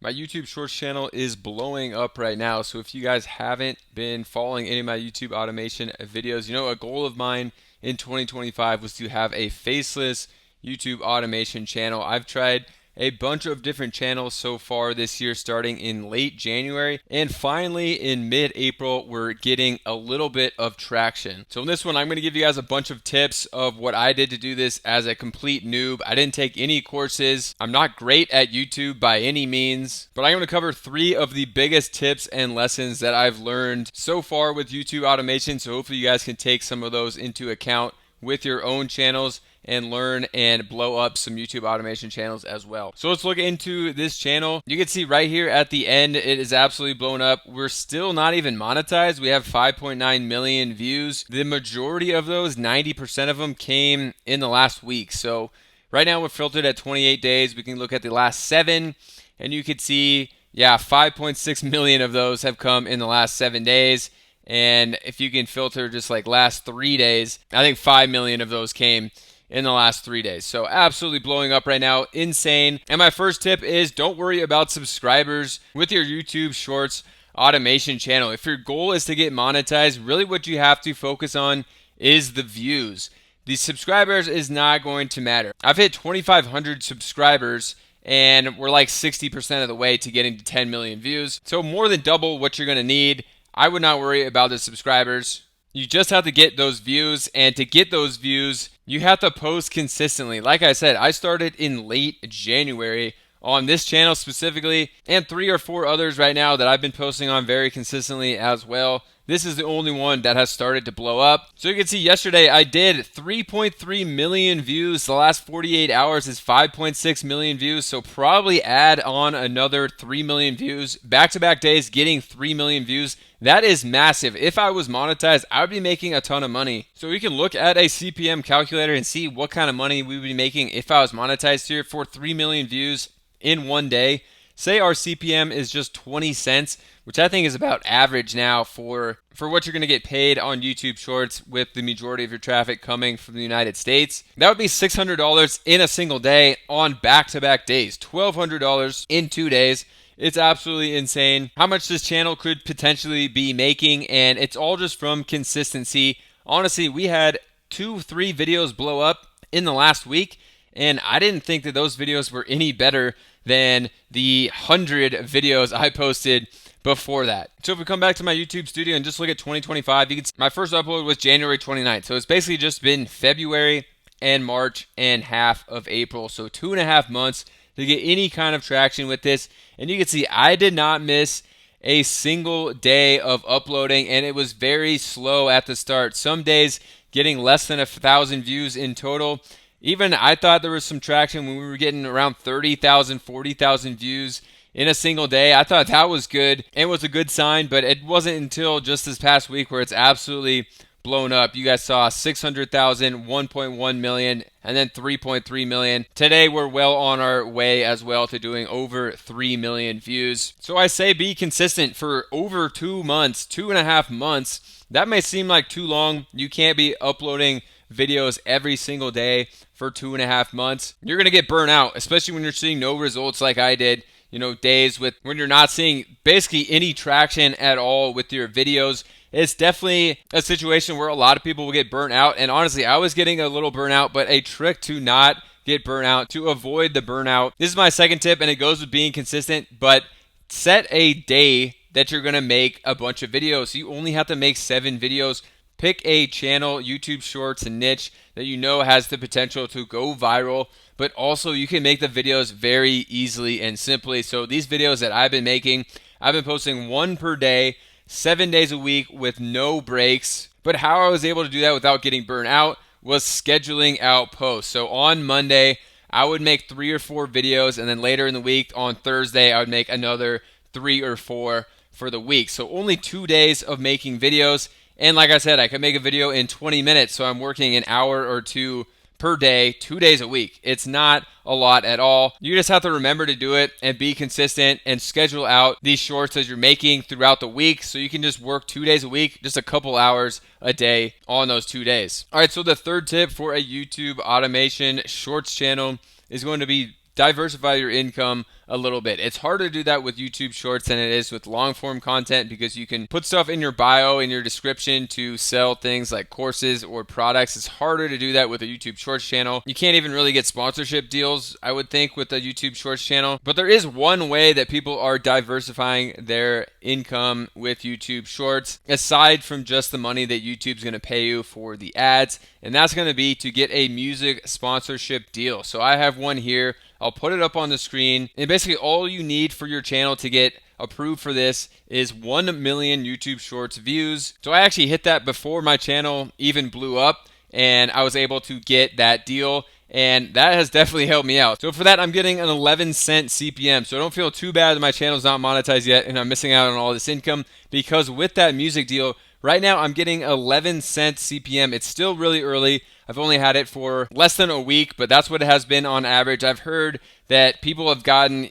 My YouTube Shorts channel is blowing up right now. So if you guys haven't been following any of my YouTube automation videos, you know, a goal of mine in 2025 was to have a faceless YouTube automation channel. I've tried a bunch of different channels so far this year, starting in late January, and finally in mid-April we're getting a little bit of traction. So in this one I'm going to give you guys a bunch of tips of what I did to do this as a complete noob. I didn't take any courses. I'm not great at YouTube by any means, but I'm going to cover 3 of the biggest tips and lessons that I've learned so far with YouTube automation, so hopefully you guys can take some of those into account with your own channels and learn and blow up some YouTube automation channels as well. So let's look into this channel. You can see right here at the end, it is absolutely blown up. We're still not even monetized. We have 5.9 million views. The majority of those, 90% of them, came in the last week. So right now we're filtered at 28 days. We can look at the last 7 and you can see, yeah, 5.6 million of those have come in the last 7 days. And if you can filter just like last 3 days, I think 5 million of those came in the last 3 days. So absolutely blowing up right now. Insane. And my first tip is don't worry about subscribers with your YouTube Shorts automation channel. If your goal is to get monetized, really what you have to focus on is the views. The subscribers is not going to matter. I've hit 2,500 subscribers and we're like 60% of the way to getting to 10 million views. So more than double what you're going to need. I would not worry about the subscribers. You just have to get those views, and to get those views, you have to post consistently. Like I said, I started in late January on this channel specifically, and 3 or 4 others right now that I've been posting on very consistently as well. This is the only one that has started to blow up. So you can see yesterday I did 3.3 million views. The last 48 hours is 5.6 million views. So probably add on another 3 million views. Back-to-back days getting 3 million views. That is massive. If I was monetized, I would be making a ton of money. So we can look at a CPM calculator and see what kind of money we would be making if I was monetized here for 3 million views in one day. Say our CPM is just 20 cents, which I think is about average now for what you're going to get paid on YouTube Shorts with the majority of your traffic coming from the United States. That would be $600 in a single day on back-to-back days. $1,200 in 2 days. It's absolutely insane how much this channel could potentially be making, and it's all just from consistency. Honestly, we had 2-3 videos blow up in the last week, and I didn't think that those videos were any better than the 100 videos I posted before that. So if we come back to my YouTube studio and just look at 2025, you can see my first upload was January 29th. So it's basically just been February and March and half of April. So 2.5 months to get any kind of traction with this. And you can see I did not miss a single day of uploading, and it was very slow at the start. Some days getting less than 1,000 views in total. Even I thought there was some traction when we were getting around 30,000, 40,000 views in a single day. I thought that was good and was a good sign, but it wasn't until just this past week where it's absolutely blown up. You guys saw 600,000, 1.1 million, and then 3.3 million. Today we're well on our way as well to doing over 3 million views. So I say be consistent for over 2 months, 2.5 months. That may seem like too long. You can't be uploading videos every single day for 2.5 months. You're going to get burnt out, especially when you're seeing no results like I did. You know, days when you're not seeing basically any traction at all with your videos. It's definitely a situation where a lot of people will get burnt out. And honestly, I was getting a little burnout, but a trick to not get burnt out, to avoid the burnout. This is my second tip, and it goes with being consistent, but set a day that you're going to make a bunch of videos. You only have to make 7 videos. Pick a channel, YouTube Shorts, a niche that you know has the potential to go viral, but also you can make the videos very easily and simply. So these videos that I've been making, I've been posting 1 per day, 7 days a week with no breaks. But how I was able to do that without getting burnt out was scheduling out posts. So on Monday, I would make 3 or 4 videos, and then later in the week on Thursday, I would make another 3 or 4 for the week. So only 2 days of making videos. And like I said, I could make a video in 20 minutes, so I'm working an hour or 2 per day, 2 days a week. It's not a lot at all. You just have to remember to do it and be consistent and schedule out these shorts as you're making throughout the week, so you can just work 2 days a week, just a couple hours a day on those 2 days. All right, so the third tip for a YouTube automation shorts channel is going to be diversify your income a little bit. It's harder to do that with YouTube Shorts than it is with long form content because you can put stuff in your bio, in your description to sell things like courses or products. It's harder to do that with a YouTube Shorts channel. You can't even really get sponsorship deals, I would think, with a YouTube Shorts channel. But there is one way that people are diversifying their income with YouTube Shorts, aside from just the money that YouTube's going to pay you for the ads, and that's going to be to get a music sponsorship deal. So I have one here. I'll put it up on the screen. And basically all you need for your channel to get approved for this is 1 million YouTube Shorts views. So I actually hit that before my channel even blew up, and I was able to get that deal. And that has definitely helped me out. So for that, I'm getting an 11-cent CPM. So I don't feel too bad that my channel's not monetized yet and I'm missing out on all this income, because with that music deal, right now I'm getting 11-cent CPM. It's still really early. I've only had it for less than a week, but that's what it has been on average. I've heard that people have gotten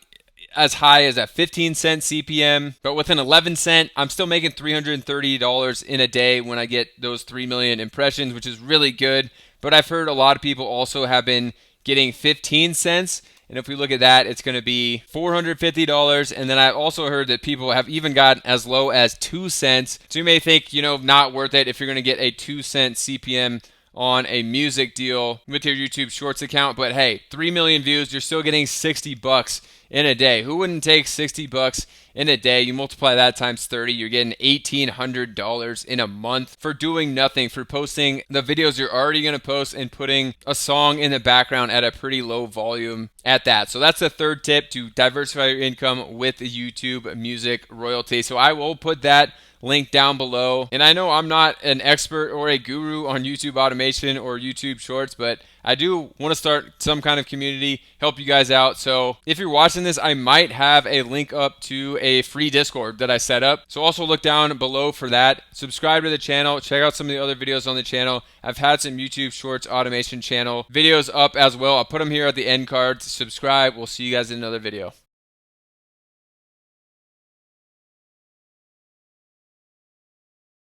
as high as a 15-cent CPM, but with an 11-cent, I'm still making $330 in a day when I get those 3 million impressions, which is really good. But I've heard a lot of people also have been getting 15 cents. And if we look at that, it's going to be $450. And then I've also heard that people have even gotten as low as 2 cents. So you may think, not worth it if you're going to get a 2-cent CPM on a music deal with your YouTube Shorts account. But hey, 3 million views, you're still getting $60 in a day. Who wouldn't take $60 in a day? You multiply that times 30, you're getting $1,800 in a month for doing nothing, for posting the videos you're already going to post and putting a song in the background at a pretty low volume at that. So that's the third tip, to diversify your income with YouTube music royalty. So I will put that link down below. And I know I'm not an expert or a guru on YouTube automation or YouTube Shorts, but I do want to start some kind of community, help you guys out. So if you're watching this, I might have a link up to a free Discord that I set up. So also look down below for that. Subscribe to the channel. Check out some of the other videos on the channel. I've had some YouTube Shorts automation channel videos up as well. I'll put them here at the end cards. Subscribe. We'll see you guys in another video.